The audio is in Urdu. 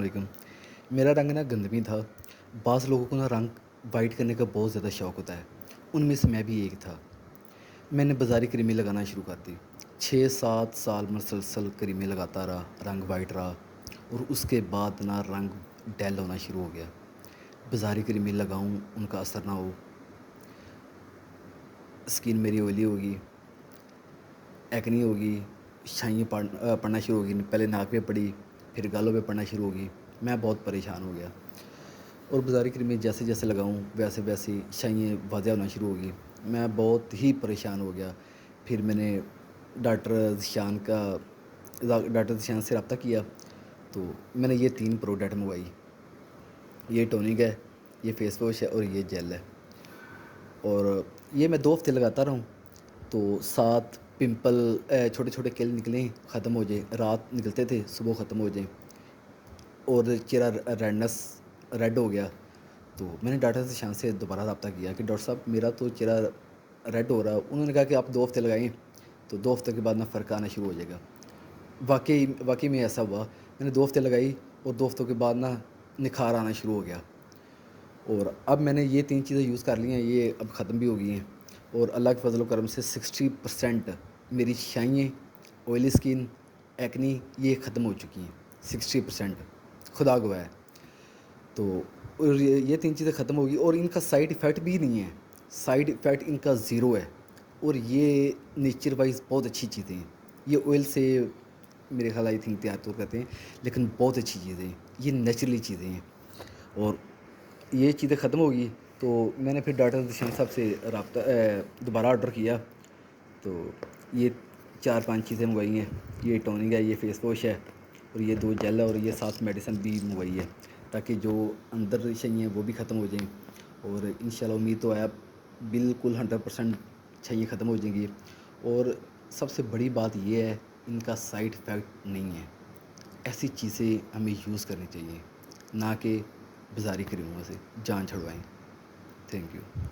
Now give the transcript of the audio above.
علیکم۔ میرا رنگ نا گندمی تھا۔ بعض لوگوں کو نا رنگ وائٹ کرنے کا بہت زیادہ شوق ہوتا ہے، ان میں سے میں بھی ایک تھا۔ میں نے بازاری کریمیں لگانا شروع کر دی۔ 6-7 سال مسلسل کریمیں لگاتا رہا، رنگ وائٹ رہا، اور اس کے بعد نا رنگ ڈل ہونا شروع ہو گیا۔ بازاری کریمیں لگاؤں ان کا اثر نہ ہو، اسکن میری اویلی ہوگی، ایکنی ہوگی، شائیں پڑنا شروع ہوگی۔ پہلے ناک پہ پڑی، پھر گالوں پہ پڑنا شروع ہوگی۔ میں بہت پریشان ہو گیا، اور بازاری کریمیں جیسے جیسے لگاؤں ویسے ویسے شائیں واضح ہونا شروع ہوگی۔ میں بہت ہی پریشان ہو گیا۔ پھر میں نے ڈاکٹر ذیشان سے رابطہ کیا، تو میں نے یہ 3 پروڈکٹ منگوائی۔ یہ ٹونک ہے، یہ فیس واش ہے، اور یہ جیل ہے۔ اور یہ میں 2 ہفتے لگاتا رہوں تو 7 پمپل، چھوٹے چھوٹے کیل نکلیں، ختم ہو جائیں۔ رات نکلتے تھے، صبح ختم ہو جائیں، اور چہرہ ریڈ ہو گیا۔ تو میں نے ڈاکٹر ذیشان سے دوبارہ رابطہ کیا کہ ڈاکٹر صاحب میرا تو چہرہ ریڈ ہو رہا ہے۔ انہوں نے کہا کہ آپ 2 ہفتے لگائیں تو 2 ہفتے کے بعد نا فرق آنا شروع ہو جائے گا۔ واقعی میں ایسا ہوا۔ میں نے 2 ہفتے لگائی، اور 2 ہفتوں کے بعد نا نکھار آنا شروع ہو گیا۔ اور اب میں نے یہ 3 چیزیں یوز کر لی ہیں، یہ اب ختم بھی ہو گئی ہیں، اور اللہ کے فضل و کرم سے 60% میری شائیں، آئلی اسکن، ایکنی یہ ختم ہو چکی ہیں۔ 60% خدا گواہ ہے۔ تو اور یہ 3 چیزیں ختم ہوگی، اور ان کا سائڈ ایفیکٹ بھی نہیں ہے۔ سائڈ ایفیکٹ ان کا 0 ہے، اور یہ نیچر وائز بہت اچھی چیزیں ہیں۔ یہ آئل سے میرے خیال آئی تھنک تیار تو کرتے ہیں، لیکن بہت اچھی چیزیں ہیں، یہ نیچرلی چیزیں ہیں۔ اور یہ چیزیں ختم ہوگی تو میں نے پھر ڈاکٹر ذیشان صاحب سے دوبارہ آرڈر کیا، تو یہ 4-5 چیزیں منگوائی ہیں۔ یہ ٹونک ہے، یہ فیس واش ہے، اور یہ 2 جیل ہے، اور یہ 7 میڈیسن بھی منگوائی ہے، تاکہ جو اندر شائیں ہیں وہ بھی ختم ہو جائیں۔ اور انشاءاللہ امید تو ہے بالکل 100% شائیں ختم ہو جائیں گی۔ اور سب سے بڑی بات یہ ہے، ان کا سائڈ ایفیکٹ نہیں ہے۔ ایسی چیزیں ہمیں یوز کرنی چاہیے، نہ کہ بازاری کریموں سے جان چھڑوائیں۔ Thank you.